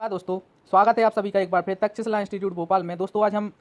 हाँ दोस्तों, स्वागत है आप सभी का एक बार फिर तक्षशिला इंस्टीट्यूट भोपाल में। दोस्तों आज हम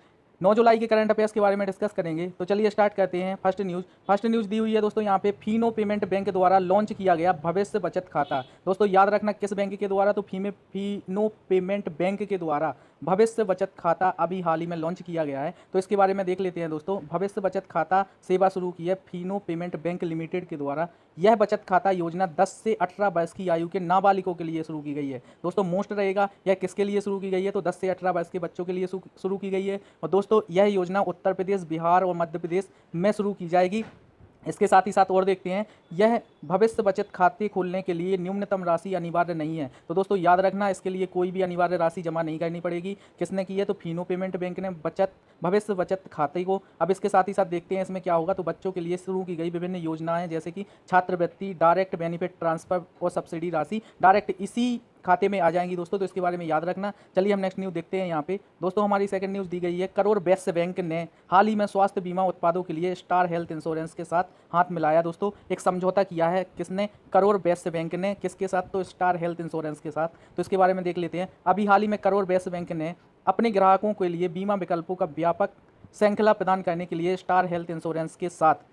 9 जुलाई के करंट अफेयर्स के बारे में डिस्कस करेंगे। तो चलिए स्टार्ट करते हैं। फर्स्ट न्यूज़ दी हुई है दोस्तों यहाँ पे, फीनो पेमेंट बैंक द्वारा लॉन्च किया गया भविष्य बचत खाता। दोस्तों याद रखना किस बैंक के द्वारा, तो फीनो पेमेंट बैंक के द्वारा भविष्य बचत खाता अभी हाल ही में लॉन्च किया गया है। तो इसके बारे में देख लेते हैं दोस्तों। भविष्य बचत खाता सेवा शुरू की है फीनो पेमेंट बैंक लिमिटेड के द्वारा। यह बचत खाता योजना 10 से 18 वर्ष की आयु के नाबालिगों के लिए शुरू की गई है। दोस्तों मोस्ट रहेगा यह किसके लिए शुरू की गई है, तो 10 से 18 वर्ष के बच्चों के लिए शुरू की गई है। और दोस्तों यह योजना उत्तर प्रदेश, बिहार और मध्य प्रदेश में शुरू की जाएगी। इसके साथ ही साथ और देखते हैं, यह भविष्य बचत खाते खोलने के लिए न्यूनतम राशि अनिवार्य नहीं है। तो दोस्तों याद रखना इसके लिए कोई भी अनिवार्य राशि जमा नहीं करनी पड़ेगी। किसने की है, तो फीनो पेमेंट बैंक ने भविष्य बचत खाते को। अब इसके साथ ही साथ देखते हैं इसमें क्या होगा, तो बच्चों के लिए शुरू की गई विभिन्न योजनाएं जैसे कि छात्रवृत्ति, डायरेक्ट बेनिफिट ट्रांसफर और सब्सिडी राशि डायरेक्ट इसी खाते में आ जाएंगी दोस्तों। तो इसके बारे में याद रखना। चलिए हम नेक्स्ट न्यूज़ देखते हैं यहाँ पे। दोस्तों हमारी सेकंड न्यूज़ दी गई है, करोड़ वैश्य बैंक ने हाल ही में स्वास्थ्य बीमा उत्पादों के लिए स्टार हेल्थ इंश्योरेंस के साथ हाथ मिलाया। दोस्तों एक समझौता किया है किसने, करोड़ वैश्य बैंक ने। किसके साथ, तो स्टार हेल्थ इंश्योरेंस के साथ। तो इसके बारे में देख लेते हैं। अभी हाल ही में करोड़ वैश्य बैंक ने अपने ग्राहकों के लिए बीमा विकल्पों का व्यापक श्रृंखला प्रदान करने के लिए स्टार हेल्थ इंश्योरेंस के साथ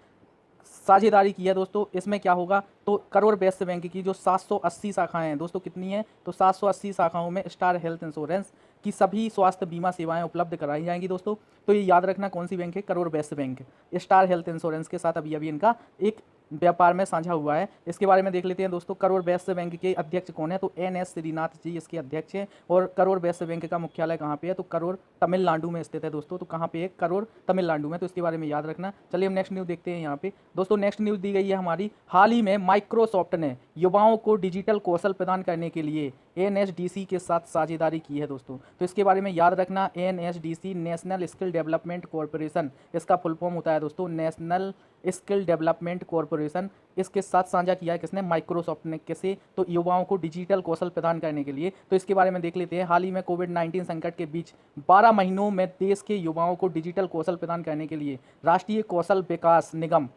साझेदारी की है। दोस्तों इसमें क्या होगा, तो करोड़ वैश्य बैंक की जो 780 शाखाएं हैं दोस्तों, कितनी हैं, तो 780 शाखाओं में स्टार हेल्थ इंश्योरेंस की सभी स्वास्थ्य बीमा सेवाएं उपलब्ध कराई जाएंगी दोस्तों। तो ये याद रखना कौन सी बैंक है, करोड़ वैश्य बैंक स्टार हेल्थ इंश्योरेंस के साथ अभी इनका एक व्यापार में साझा हुआ है। इसके बारे में देख लेते हैं दोस्तों। करोड़ वैश्य बैंक के अध्यक्ष कौन है, तो NS श्रीनाथ जी इसके अध्यक्ष हैं। और करोड़ वैश्य बैंक का मुख्यालय कहाँ पे है, तो करोड़ तमिलनाडु में स्थित है दोस्तों। तो कहाँ पे है, करोड़ तमिलनाडु में। तो इसके बारे में याद रखना। चलिए हम नेक्स्ट न्यूज़ देखते हैं यहाँ पे। दोस्तों नेक्स्ट न्यूज़ दी गई है हमारी, हाल ही में माइक्रोसॉफ्ट ने युवाओं को डिजिटल कौशल प्रदान करने के लिए NSDC के साथ साझेदारी की है दोस्तों। तो इसके बारे में याद रखना, NSDC national skill development corporation, इसका फुल फॉर्म होता है दोस्तों नेशनल स्किल डेवलपमेंट कॉरपोरेशन। इसके साथ साझा किया है किसने, माइक्रोसॉफ्ट ने। कैसे, तो युवाओं को डिजिटल कौशल प्रदान करने के लिए। तो इसके बारे में देख लेते हैं। हाल ही में कोविड-19 संकट के बीच 12 महीनों में देश के युवाओं को डिजिटल कौशल प्रदान करने के लिए राष्ट्रीय कौशल विकास निगम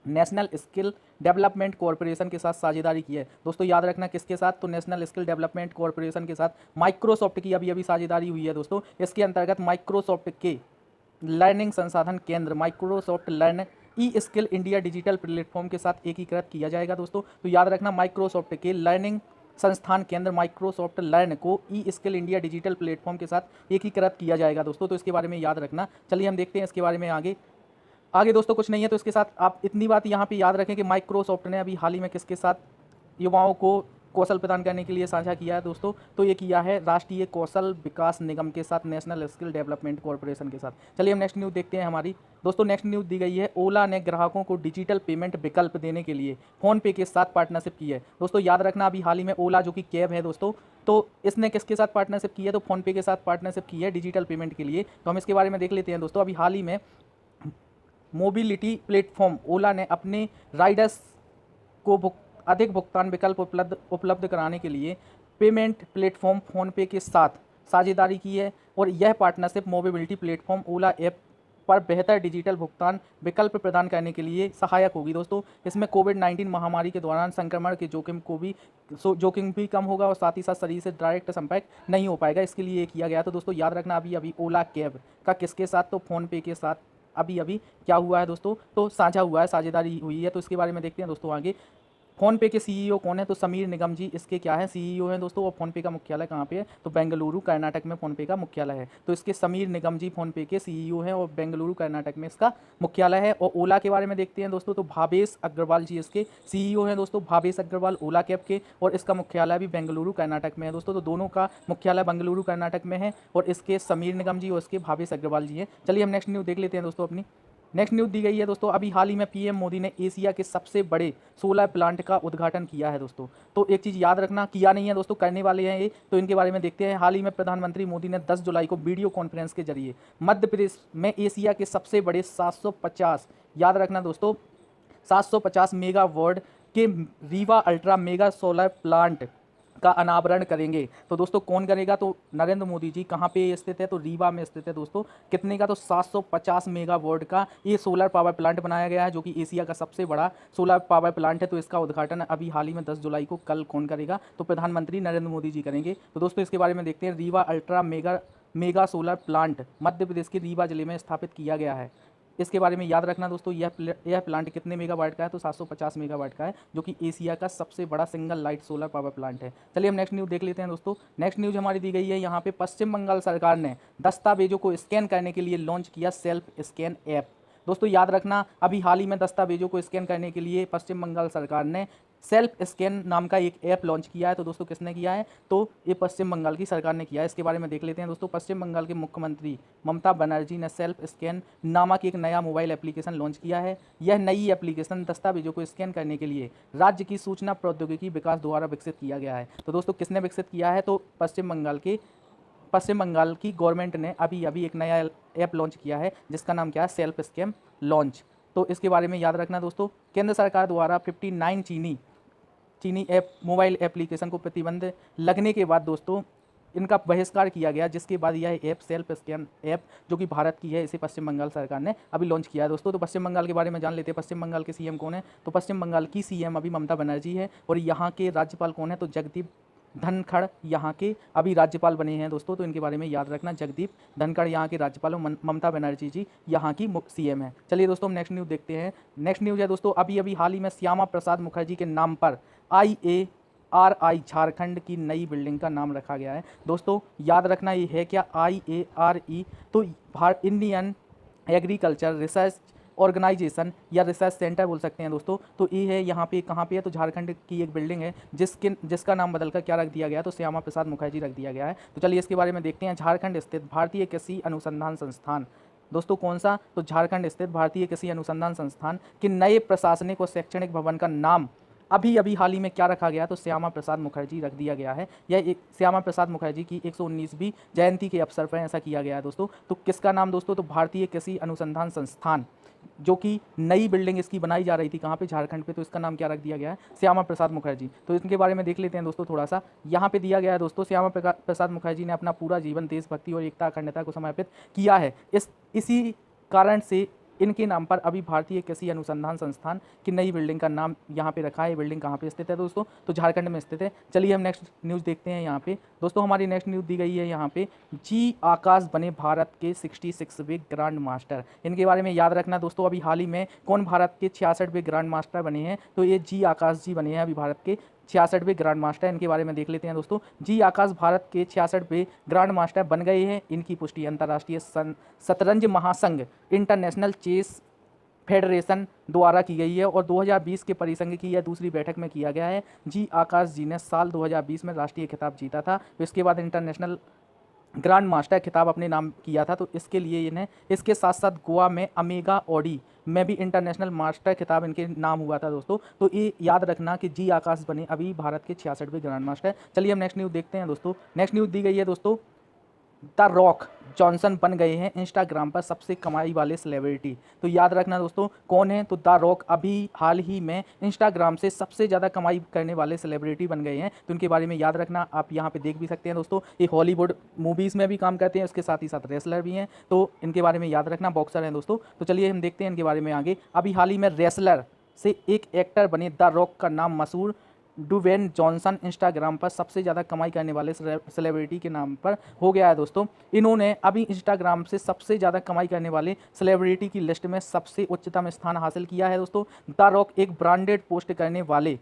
नेशनल स्किल डेवलपमेंट कॉरपोरेशन के साथ साझेदारी की है। दोस्तों याद रखना किसके साथ, तो नेशनल स्किल डेवलपमेंट कॉरपोरेशन के साथ माइक्रोसॉफ्ट की अभी साझेदारी हुई है दोस्तों। इसके अंतर्गत माइक्रोसॉफ्ट के लर्निंग संसाधन केंद्र माइक्रोसॉफ्ट लर्न ई स्किल इंडिया डिजिटल प्लेटफॉर्म के साथ एकीकृत किया जाएगा दोस्तों। तो याद रखना माइक्रोसॉफ्ट के लर्निंग संस्थान केंद्र माइक्रोसॉफ्ट लर्न को ई स्किल इंडिया डिजिटल प्लेटफॉर्म के साथ एकीकृत किया जाएगा दोस्तों। तो इसके बारे में याद रखना। चलिए हम देखते हैं इसके बारे में आगे दोस्तों कुछ नहीं है। तो इसके साथ आप इतनी बात यहाँ पे याद रखें कि माइक्रोसॉफ्ट ने अभी हाल ही में किसके साथ युवाओं को कौशल प्रदान करने के लिए साझा किया है दोस्तों, तो ये किया है राष्ट्रीय कौशल विकास निगम के साथ, नेशनल स्किल डेवलपमेंट कॉरपोरेशन के साथ। चलिए हम नेक्स्ट न्यूज़ देखते हैं हमारी। दोस्तों नेक्स्ट न्यूज़ दी गई है, ओला ने ग्राहकों को डिजिटल पेमेंट विकल्प देने के लिए फ़ोनपे के साथ पार्टनरशिप की है। दोस्तों याद रखना अभी हाल ही में ओला जो कि कैब है दोस्तों, तो इसने किसके साथ पार्टनरशिप की है, तो फ़ोनपे के साथ पार्टनरशिप की है डिजिटल पेमेंट के लिए। तो हम इसके बारे में देख लेते हैं दोस्तों। अभी हाल ही में मोबिलिटी प्लेटफॉर्म ओला ने अपने राइडर्स को अधिक भुगतान विकल्प उपलब्ध कराने के लिए पेमेंट प्लेटफॉर्म फ़ोनपे के साथ साझेदारी की है। और यह पार्टनरशिप मोबिलिटी प्लेटफॉर्म ओला ऐप पर बेहतर डिजिटल भुगतान विकल्प प्रदान करने के लिए सहायक होगी दोस्तों। इसमें कोविड-19 महामारी के दौरान संक्रमण के जोखिम भी कम होगा और साथ ही साथ शरीर से डायरेक्ट संपर्क नहीं हो पाएगा, इसके लिए किया गया। तो दोस्तों याद रखना अभी ओला कैब का किसके साथ, तो फ़ोनपे के साथ अभी क्या हुआ है दोस्तों, तो साझा हुआ है, साझेदारी हुई है। तो इसके बारे में देखते हैं दोस्तों आगे। फ़ोनपे के CEO कौन है, तो समीर निगम जी इसके क्या है, CEO हैं दोस्तों। और फ़ोनपे का मुख्यालय कहाँ पे है, तो बेंगलुरु कर्नाटक में फ़ोनपे का मुख्यालय है। तो इसके समीर निगम जी फ़ोनपे के CEO हैं और बेंगलुरु कर्नाटक में इसका मुख्यालय है। और ओला के बारे में देखते हैं दोस्तों, तो भावेश अग्रवाल जी इसके CEO हैं दोस्तों, भावेश अग्रवाल ओला कैब के। और इसका मुख्यालय भी बेंगलुरु कर्नाटक में है दोस्तों। तो दोनों का मुख्यालय बेंगलुरु कर्नाटक में है और इसके समीर निगम जी और इसके भावेश अग्रवाल जी हैं। चलिए हम नेक्स्ट न्यूज़ देख लेते हैं दोस्तों अपनी। नेक्स्ट न्यूज़ दी गई है दोस्तों, अभी हाल ही में PM मोदी ने एशिया के सबसे बड़े सोलर प्लांट का उद्घाटन किया है दोस्तों। तो एक चीज़ याद रखना, किया नहीं है दोस्तों, करने वाले हैं ये। तो इनके बारे में देखते हैं। हाल ही में प्रधानमंत्री मोदी ने 10 जुलाई को वीडियो कॉन्फ्रेंस के जरिए मध्य प्रदेश में एशिया के सबसे बड़े 750, याद रखना दोस्तों, 750 मेगावाट के Rewa ultra mega solar plant का अनावरण करेंगे। तो दोस्तों कौन करेगा? तो नरेंद्र मोदी जी। कहाँ पे स्थित है? तो रीवा में स्थित है दोस्तों। कितने का? तो 750 मेगावाट का ये सोलर पावर प्लांट बनाया गया है, जो कि एशिया का सबसे बड़ा सोलर पावर प्लांट है। तो इसका उद्घाटन अभी हाल ही में 10 जुलाई को कल कौन करेगा? तो प्रधानमंत्री नरेंद्र मोदी जी करेंगे। तो दोस्तों इसके बारे में देखते हैं। Rewa ultra mega solar plant Madhya Pradesh के रीवा जिले में स्थापित किया गया है। इसके बारे में याद रखना दोस्तों। यह प्लांट कितने मेगावाट का है? तो 750 मेगावाट का है, जो कि एशिया का सबसे बड़ा single light solar power plant है। चलिए हम नेक्स्ट न्यूज़ देख लेते हैं दोस्तों। नेक्स्ट न्यूज़ हमारी दी गई है यहाँ पे। पश्चिम बंगाल सरकार ने दस्तावेजों को स्कैन करने के लिए लॉन्च किया सेल्फ स्कैन ऐप। दोस्तों याद रखना, अभी हाल ही में दस्तावेजों को स्कैन करने के लिए पश्चिम बंगाल सरकार ने सेल्फ स्कैन नाम का एक ऐप लॉन्च किया है। तो दोस्तों किसने किया है? तो ये पश्चिम बंगाल की सरकार ने किया है। इसके बारे में देख लेते हैं दोस्तों। पश्चिम बंगाल के मुख्यमंत्री ममता बनर्जी ने सेल्फ स्कैन नामक एक नया मोबाइल एप्लीकेशन लॉन्च किया है। यह नई एप्लीकेशन दस्तावेजों को स्कैन करने के लिए राज्य की सूचना प्रौद्योगिकी विकास द्वारा विकसित किया गया है। तो दोस्तों किसने विकसित किया है? तो पश्चिम बंगाल की गवर्नमेंट ने अभी अभी एक नया ऐप लॉन्च किया है, जिसका नाम क्या है? Self scan launch. तो इसके बारे में याद रखना दोस्तों। केंद्र सरकार द्वारा 59 चीनी ऐप मोबाइल एप्लीकेशन को प्रतिबंध लगने के बाद दोस्तों इनका बहिष्कार किया गया, जिसके बाद यह ऐप सेल्फ स्कैन ऐप जो कि भारत की है, इसे पश्चिम बंगाल सरकार ने अभी लॉन्च किया है दोस्तों। तो पश्चिम बंगाल के बारे में जान लेते हैं। पश्चिम बंगाल के सीएम कौन है? तो पश्चिम बंगाल की सीएम अभी ममता बनर्जी है। और यहाँ के राज्यपाल कौन है? तो जगदीप धनखड़ यहाँ के अभी राज्यपाल बने हैं दोस्तों। तो इनके बारे में याद रखना। जगदीप धनखड़ यहाँ के राज्यपाल और ममता बनर्जी जी यहाँ की सीएम है। चलिए दोस्तों हम नेक्स्ट न्यूज़ देखते हैं। नेक्स्ट न्यूज़ है दोस्तों, अभी अभी हाल ही में श्यामा प्रसाद मुखर्जी के नाम पर IARI झारखंड की नई बिल्डिंग का नाम रखा गया है। दोस्तों याद रखना, ये है क्या? IARI तो इंडियन एग्रीकल्चर रिसर्च ऑर्गेनाइजेशन या रिसर्च सेंटर बोल सकते हैं दोस्तों। तो ये है यहाँ पे, कहाँ पे है? तो झारखंड की एक बिल्डिंग है, जिसका नाम बदलकर क्या रख दिया गया? तो श्यामा प्रसाद मुखर्जी रख दिया गया है। तो चलिए इसके बारे में देखते हैं। झारखंड स्थित भारतीय कृषि अनुसंधान संस्थान। दोस्तों कौन सा? तो झारखंड स्थित भारतीय कृषि अनुसंधान संस्थान के नए प्रशासनिक और शैक्षणिक भवन का नाम अभी अभी हाल ही में क्या रखा गया? तो श्यामा प्रसाद मुखर्जी रख दिया गया है। यह एक श्यामा प्रसाद मुखर्जी की 119वीं जयंती के अवसर पर ऐसा किया गया है दोस्तों। तो किसका नाम दोस्तों? तो भारतीय कृषि अनुसंधान संस्थान, जो कि नई बिल्डिंग इसकी बनाई जा रही थी, कहाँ पे? झारखंड पे। तो इसका नाम क्या रख दिया गया है? श्यामा प्रसाद मुखर्जी। तो इनके बारे में देख लेते हैं दोस्तों थोड़ा सा। यहाँ पे दिया गया है दोस्तों, श्यामा प्रसाद मुखर्जी ने अपना पूरा जीवन देशभक्ति और एकता अखंडता को समर्पित किया है। इसी कारण से इनके नाम पर अभी भारतीय कृषि अनुसंधान संस्थान की नई बिल्डिंग का नाम यहाँ पे रखा है। ये बिल्डिंग कहाँ पे स्थित है दोस्तों? तो झारखंड में स्थित है। चलिए हम नेक्स्ट न्यूज़ देखते हैं। यहाँ पे दोस्तों हमारी नेक्स्ट न्यूज़ दी गई है यहाँ पे। जी आकाश बने भारत के 66वें ग्रैंड मास्टर। इनके बारे में याद रखना दोस्तों। अभी हाल ही में कौन भारत के 66वें ग्रैंड मास्टर बने हैं? तो ये जी आकाश जी बने हैं अभी भारत के 66वें ग्रैंड मास्टर। इनके बारे में देख लेते हैं दोस्तों। जी आकाश भारत के 66वें ग्रैंड मास्टर बन गए हैं। इनकी पुष्टि अंतर्राष्ट्रीय शतरंज महासंघ इंटरनेशनल चेस फेडरेशन द्वारा की गई है और 2020 के परिसंघ की यह दूसरी बैठक में किया गया है। जी आकाश जी ने साल 2020 में राष्ट्रीय खिताब जीता था। तो इसके बाद इंटरनेशनल ग्रैंड मास्टर खिताब अपने नाम किया था। तो इसके लिए इन्हें इसके साथ साथ गोवा में अमेगा ऑडी में भी इंटरनेशनल मास्टर खिताब इनके नाम हुआ था दोस्तों। तो ये याद रखना कि जी आकाश बने अभी भारत के 66वें ग्रैंड मास्टर। चलिए हम नेक्स्ट न्यूज़ देखते हैं दोस्तों। नेक्स्ट न्यूज़ दी गई है दोस्तों, द रॉक जॉनसन बन गए हैं इंस्टाग्राम पर सबसे कमाई वाले सेलिब्रिटी। तो याद रखना दोस्तों कौन है? तो द रॉक अभी हाल ही में इंस्टाग्राम से सबसे ज़्यादा कमाई करने वाले सेलिब्रिटी बन गए हैं। तो उनके बारे में याद रखना। आप यहाँ पे देख भी सकते हैं दोस्तों, ये हॉलीवुड मूवीज़ में भी काम करते हैं, उसके साथ ही साथ रेसलर भी हैं। तो इनके बारे में याद रखना, बॉक्सर हैं दोस्तों। तो चलिए हम देखते हैं इनके बारे में आगे। अभी हाल ही में रेसलर से एक एक्टर बने द रॉक का नाम मशहूर ड्वेन जॉनसन इंस्टाग्राम पर सबसे ज़्यादा कमाई करने वाले सेलिब्रिटी के नाम पर हो गया है दोस्तों। इन्होंने अभी इंस्टाग्राम से सबसे ज़्यादा कमाई करने वाले सेलिब्रिटी की लिस्ट में सबसे उच्चतम स्थान हासिल किया है दोस्तों। द रॉक एक ब्रांडेड पोस्ट करने वाले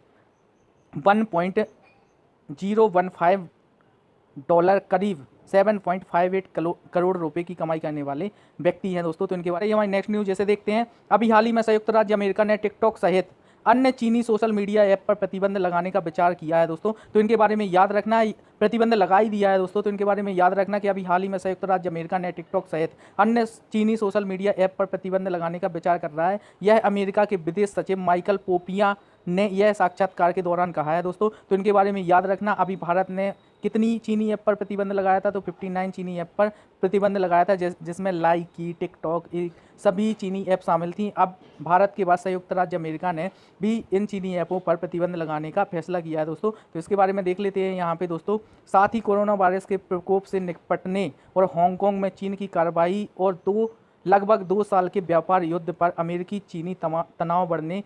$1.015 करीब 7.58 करोड़ रुपए की कमाई करने वाले व्यक्ति हैं दोस्तों। तो इनके बारे में हमारी नेक्स्ट न्यूज़ जैसे देखते हैं। अभी हाल ही में संयुक्त राज्य अमेरिका ने टिकटॉक सहित अन्य चीनी सोशल मीडिया ऐप पर प्रतिबंध लगाने का विचार किया है दोस्तों। तो इनके बारे में याद रखना, प्रतिबंध लगा ही दिया है दोस्तों। तो इनके बारे में याद रखना कि अभी हाल ही में संयुक्त राज्य अमेरिका ने टिकटॉक सहित अन्य चीनी सोशल मीडिया ऐप पर प्रतिबंध लगाने का विचार कर रहा है। यह अमेरिका के विदेश सचिव माइकल पोपिया ने यह साक्षात्कार के दौरान कहा है दोस्तों। तो इनके बारे में याद रखना, अभी भारत ने कितनी चीनी ऐप पर प्रतिबंध लगाया था? तो 59 चीनी ऐप पर प्रतिबंध लगाया था, जिसमें लाइकी, टिकटॉक, सभी चीनी ऐप शामिल थीं। अब भारत के बाद संयुक्त राज्य अमेरिका ने भी इन चीनी ऐपों पर प्रतिबंध लगाने का फैसला किया है दोस्तों। तो इसके बारे में देख लेते हैं यहाँ पे दोस्तों। साथ ही कोरोना वायरस के प्रकोप से निपटने और हांगकांग में चीन की कार्रवाई और लगभग 2 साल के व्यापार युद्ध पर अमेरिकी चीनी तनाव बढ़ने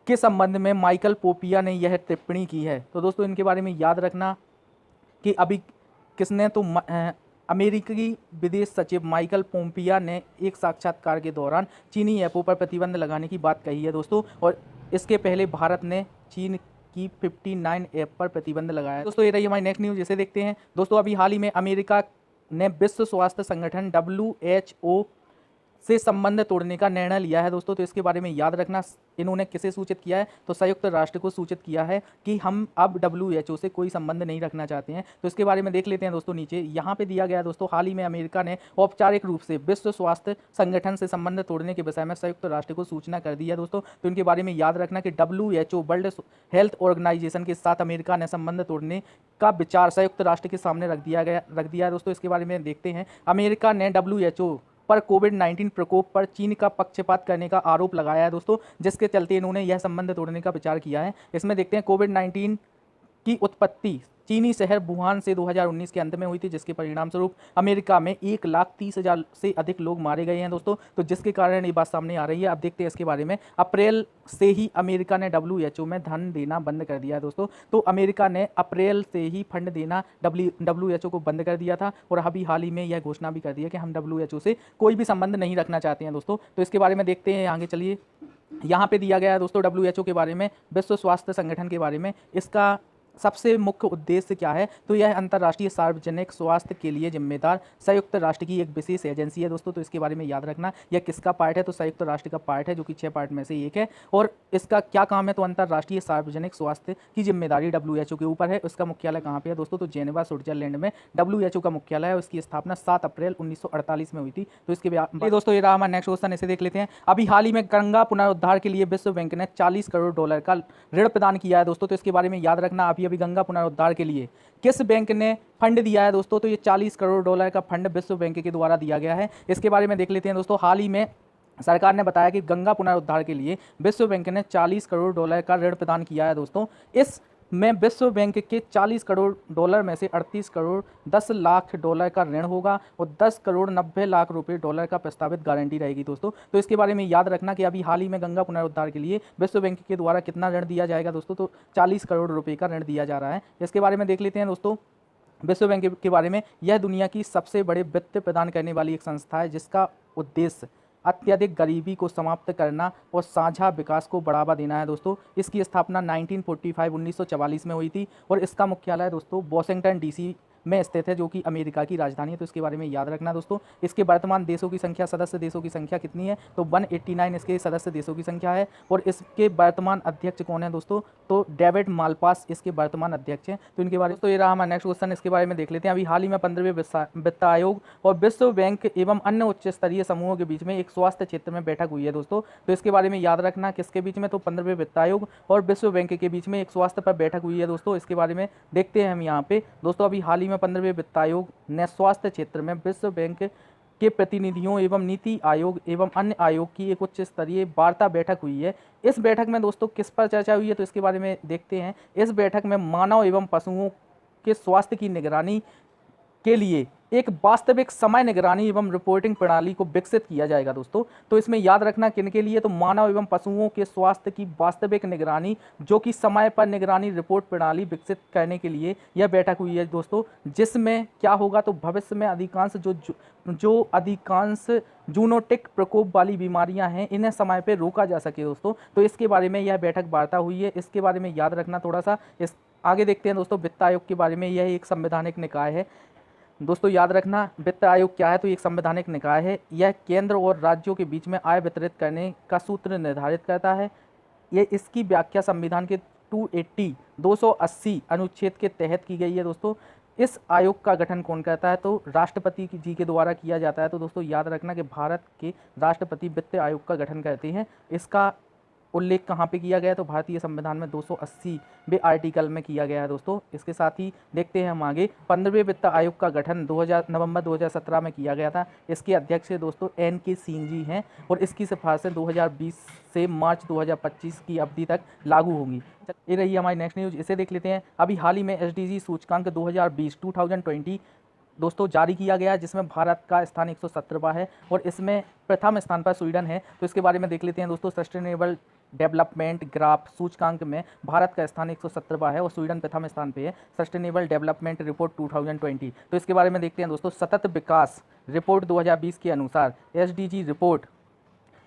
के संबंध में माइकल पोपिया ने यह टिप्पणी की है। तो दोस्तों इनके बारे में याद रखना कि अभी किसने तो अमेरिकी विदेश सचिव माइकल पोम्पिया ने एक साक्षात्कार के दौरान चीनी ऐपों पर प्रतिबंध लगाने की बात कही है दोस्तों। और इसके पहले भारत ने चीन की 59 ऐप पर प्रतिबंध लगाया है। दोस्तों ये रही हमारी नेक्स्ट न्यूज़, जिसे देखते हैं दोस्तों। अभी हाल ही में अमेरिका ने विश्व स्वास्थ्य संगठन WHO से संबंध तोड़ने का निर्णय लिया है दोस्तों। तो इसके बारे में याद रखना, इन्होंने किसे सूचित किया है, तो संयुक्त राष्ट्र को सूचित किया है कि हम अब WHO से कोई संबंध नहीं रखना चाहते हैं। तो इसके बारे में देख लेते हैं दोस्तों। नीचे यहाँ पे दिया गया है दोस्तों, हाल ही में अमेरिका ने औपचारिक रूप से विश्व स्वास्थ्य संगठन से संबंध तोड़ने के विषय में संयुक्त राष्ट्र को सूचना कर दी है दोस्तों। तो इनके बारे में याद रखना कि WHO वर्ल्ड हेल्थ ऑर्गेनाइजेशन के साथ अमेरिका ने संबंध तोड़ने का विचार संयुक्त राष्ट्र के सामने रख दिया है दोस्तों। इसके बारे में देखते हैं। अमेरिका ने WHO पर कोविड-19 प्रकोप पर चीन का पक्षपात करने का आरोप लगाया है दोस्तों, जिसके चलते इन्होंने यह संबंध तोड़ने का विचार किया है। इसमें देखते हैं कोविड-19 की उत्पत्ति चीनी शहर वुहान से 2019 के अंत में हुई थी, जिसके परिणाम स्वरूप अमेरिका में 1,30,000 से अधिक लोग मारे गए हैं दोस्तों। तो जिसके कारण ये बात सामने आ रही है। अब देखते हैं इसके बारे में। अप्रैल से ही अमेरिका ने WHO में धन देना बंद कर दिया है दोस्तों। तो अमेरिका ने अप्रैल से ही फंड देना WHO को बंद कर दिया था और अभी हाल ही में यह घोषणा भी कर दी है कि हम WHO से कोई भी संबंध नहीं रखना चाहते हैं दोस्तों। तो इसके बारे में देखते हैं आगे चलिए। यहाँ पे दिया गया है दोस्तों WHO के बारे में, विश्व स्वास्थ्य संगठन के बारे में। इसका सबसे मुख्य उद्देश्य क्या है, तो यह अंतर्राष्ट्रीय सार्वजनिक स्वास्थ्य के लिए जिम्मेदार संयुक्त राष्ट्र की एक विशेष एजेंसी है दोस्तों। तो इसके बारे में याद रखना, यह किसका पार्ट है, तो संयुक्त राष्ट्र का पार्ट है, जो कि 6 पार्ट में से एक है। और इसका क्या काम है, तो अंतर्राष्ट्रीय सार्वजनिक स्वास्थ्य की जिम्मेदारी WHO के ऊपर है। उसका मुख्यालय कहाँ पे है दोस्तों, तो जेनेवा स्विट्जरलैंड में WHO का मुख्यालय है। उसकी स्थापना 7 अप्रैल 1948 में हुई थी। तो इसके दोस्तों ये रहा हमारा नेक्स्ट क्वेश्चन, इसे देख लेते हैं। अभी हाल ही में गंगा पुनरुद्धार के लिए विश्व बैंक ने $40 करोड़ का ऋण प्रदान किया है दोस्तों। तो इसके बारे में याद रखना, अभी गंगा पुनरुद्धार के लिए किस बैंक ने फंड दिया है दोस्तों, तो ये $40 करोड़ का फंड विश्व बैंक के द्वारा दिया गया है। इसके बारे में देख लेते हैं दोस्तों। हाल ही में सरकार ने बताया कि गंगा पुनरुद्धार के लिए विश्व बैंक ने $40 करोड़ का ऋण प्रदान किया है दोस्तों। इस में विश्व बैंक के $40 करोड़ में से 38 करोड़ 10 लाख डॉलर का ऋण होगा और 10 करोड़ 90 लाख रुपए डॉलर का प्रस्तावित गारंटी रहेगी दोस्तों। तो इसके बारे में याद रखना कि अभी हाल ही में गंगा पुनरुद्धार के लिए विश्व बैंक के द्वारा कितना ऋण दिया जाएगा दोस्तों, तो 40 करोड़ रुपए का ऋण दिया जा रहा है। इसके बारे में देख लेते हैं दोस्तों। विश्व बैंक के बारे में, यह दुनिया की सबसे बड़े वित्त प्रदान करने वाली एक संस्था है, जिसका उद्देश्य अत्यधिक गरीबी को समाप्त करना और साझा विकास को बढ़ावा देना है दोस्तों। इसकी स्थापना 1944 में हुई थी और इसका मुख्यालय दोस्तों वॉशिंगटन DC में स्थित है, जो कि अमेरिका की राजधानी है। तो इसके बारे में याद रखना दोस्तों। इसके वर्तमान देशों की संख्या, सदस्य देशों की संख्या कितनी है, तो 189 इसके सदस्य देशों की संख्या है। और इसके वर्तमान अध्यक्ष कौन है दोस्तों, तो डेविड मालपास इसके वर्तमान अध्यक्ष हैं। तो इनके बारे में, तो ये रहा हमारा नेक्स्ट क्वेश्चन, इसके बारे में देख लेते हैं। अभी हाल ही में 15वें वित्त आयोग और विश्व बैंक एवं अन्य उच्च स्तरीय समूहों के बीच में एक स्वास्थ्य क्षेत्र में बैठक हुई है दोस्तों। तो इसके बारे में याद रखना, किसके बीच में, तो 15वें वित्त आयोग और विश्व बैंक के बीच में एक स्वास्थ्य पर बैठक हुई है दोस्तों। इसके बारे में देखते हैं हम यहाँ पे दोस्तों। अभी हाल ही में 15वें वित्त आयोग ने स्वास्थ्य क्षेत्र में विश्व बैंक के प्रतिनिधियों एवं नीति आयोग एवं अन्य आयोग की एक उच्च स्तरीय वार्ता बैठक हुई है। इस बैठक में दोस्तों किस पर चर्चा हुई है, तो इसके बारे में देखते हैं। इस बैठक में मानव एवं पशुओं के स्वास्थ्य की निगरानी के लिए एक वास्तविक समय निगरानी एवं रिपोर्टिंग प्रणाली को विकसित किया जाएगा दोस्तों। तो इसमें याद रखना किन के लिए, तो मानव एवं पशुओं के स्वास्थ्य की वास्तविक निगरानी, जो कि समय पर निगरानी रिपोर्ट प्रणाली विकसित करने के लिए यह बैठक हुई है दोस्तों। जिसमें क्या होगा, तो भविष्य में अधिकांश जूनोटिक प्रकोप वाली बीमारियां हैं, इन्हें समय पर रोका जा सके दोस्तों। तो इसके बारे में यह बैठक वार्ता हुई है। इसके बारे में याद रखना थोड़ा सा। इस आगे देखते हैं दोस्तों वित्त आयोग के बारे में। यह एक संवैधानिक निकाय है दोस्तों। याद रखना वित्त आयोग क्या है, तो एक संवैधानिक निकाय है। यह केंद्र और राज्यों के बीच में आय वितरित करने का सूत्र निर्धारित करता है। ये इसकी व्याख्या संविधान के 280 अनुच्छेद के तहत की गई है दोस्तों। इस आयोग का गठन कौन करता है, तो राष्ट्रपति जी के द्वारा किया जाता है। तो दोस्तों याद रखना कि भारत के राष्ट्रपति वित्त आयोग का गठन करते हैं। इसका उल्लेख कहाँ पे किया गया है, तो भारतीय संविधान में 280वें आर्टिकल में किया गया है दोस्तों। इसके साथ ही देखते हैं हम आगे, 15वें वित्त आयोग का गठन नवंबर 2017 में किया गया था। इसके अध्यक्ष दोस्तों NK सिंह जी हैं और इसकी सिफारिशें 2020 से मार्च 2025 की अवधि तक लागू होंगी। ये रही हमारी नेक्स्ट न्यूज़, इसे देख लेते हैं। अभी हाल ही में SDG सूचकांक 2020 दोस्तों जारी किया गया, जिसमें भारत का स्थान 117वां है और इसमें प्रथम स्थान पर स्वीडन है। तो इसके बारे में देख लेते हैं दोस्तों। सस्टेनेबल डेवलपमेंट ग्राफ सूचकांक में भारत का स्थान 117वां है और स्वीडन प्रथम स्थान पे है। सस्टेनेबल डेवलपमेंट रिपोर्ट 2020, तो इसके बारे में देखते हैं दोस्तों। सतत विकास रिपोर्ट 2020 के अनुसार SDG रिपोर्ट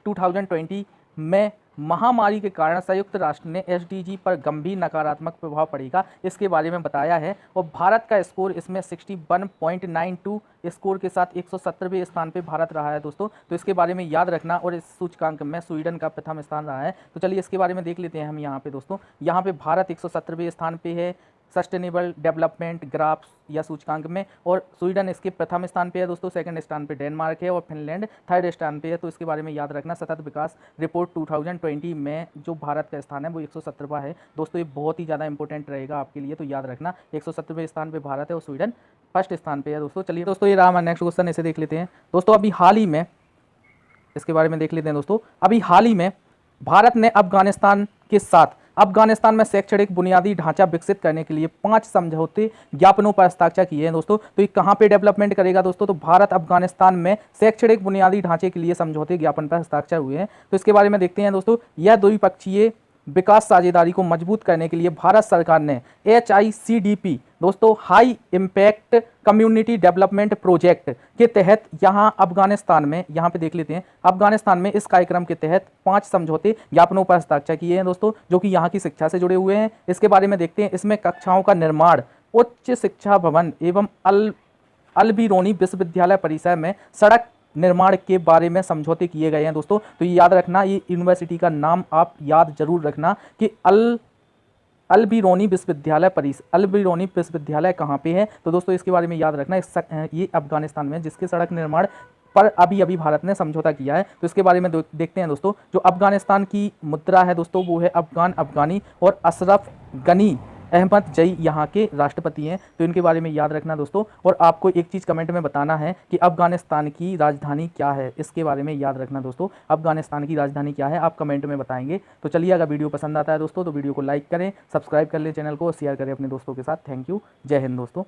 2020 में महामारी के कारण संयुक्त राष्ट्र ने SDG पर गंभीर नकारात्मक प्रभाव पड़ेगा, इसके बारे में बताया है। और भारत का स्कोर इसमें 61.92 स्कोर के साथ 117वें स्थान पे भारत रहा है दोस्तों। तो इसके बारे में याद रखना, और इस सूचकांक में स्वीडन का प्रथम स्थान रहा है। तो चलिए इसके बारे में देख लेते हैं हम यहाँ पे दोस्तों। यहाँ पे भारत 117वें स्थान पे है सस्टेनेबल डेवलपमेंट ग्राफ या सूचकांक में, और स्वीडन इसके प्रथम स्थान पे है दोस्तों। सेकंड स्थान पे डेनमार्क है और फिनलैंड थर्ड स्थान पे है। तो इसके बारे में याद रखना। सतत विकास रिपोर्ट 2020 में जो भारत का स्थान है वो 117वां है दोस्तों। ये बहुत ही ज़्यादा इंपॉर्टेंट रहेगा आपके लिए, तो याद रखना 117वें स्थान पे भारत है और स्वीडन फर्स्ट स्थान पे है दोस्तों। चलिए दोस्तों, ये रहा हमारा नेक्स्ट क्वेश्चन, इसे देख लेते हैं दोस्तों। अभी हाल ही में इसके बारे में देख लेते हैं दोस्तों। अभी हाल ही में भारत ने अफगानिस्तान के साथ अफगानिस्तान में शैक्षणिक बुनियादी ढांचा विकसित करने के लिए 5 समझौते ज्ञापनों पर हस्ताक्षर किए हैं दोस्तों। तो ये कहाँ पे डेवलपमेंट करेगा दोस्तों, तो भारत अफगानिस्तान में शैक्षणिक बुनियादी ढांचे के लिए समझौते ज्ञापन पर हस्ताक्षर हुए हैं। तो इसके बारे में देखते हैं दोस्तों। यह द्विपक्षीय विकास साझेदारी को मजबूत करने के लिए भारत सरकार ने HICDP दोस्तों high impact community development project के तहत यहाँ अफगानिस्तान में, यहाँ पे देख लेते हैं, अफगानिस्तान में इस कार्यक्रम के तहत 5 समझौते ज्ञापनों पर हस्ताक्षर किए हैं दोस्तों, जो कि यहाँ की शिक्षा से जुड़े हुए हैं। इसके बारे में देखते हैं। इसमें कक्षाओं का निर्माण, उच्च शिक्षा भवन एवं अल-बिरूनी विश्वविद्यालय परिसर में सड़क निर्माण के बारे में समझौते किए गए हैं दोस्तों। तो ये याद रखना, ये यूनिवर्सिटी का नाम आप याद जरूर रखना कि अल-बिरूनी विश्वविद्यालय कहाँ पे है। तो दोस्तों इसके बारे में याद रखना, ये अफगानिस्तान में, जिसके सड़क निर्माण पर अभी अभी भारत ने समझौता किया है। तो इसके बारे में देखते हैं दोस्तों। जो अफगानिस्तान की मुद्रा है दोस्तों वो है अफगानी, और अशरफ गनी अहमद जई यहाँ के राष्ट्रपति हैं। तो इनके बारे में याद रखना दोस्तों। और आपको एक चीज़ कमेंट में बताना है कि अफगानिस्तान की राजधानी क्या है, इसके बारे में याद रखना दोस्तों। अफगानिस्तान की राजधानी क्या है आप कमेंट में बताएंगे। तो चलिए, अगर वीडियो पसंद आता है दोस्तों तो वीडियो को लाइक करें, सब्सक्राइब कर लें चैनल को और शेयर करें अपने दोस्तों के साथ। थैंक यू, जय हिंद दोस्तों।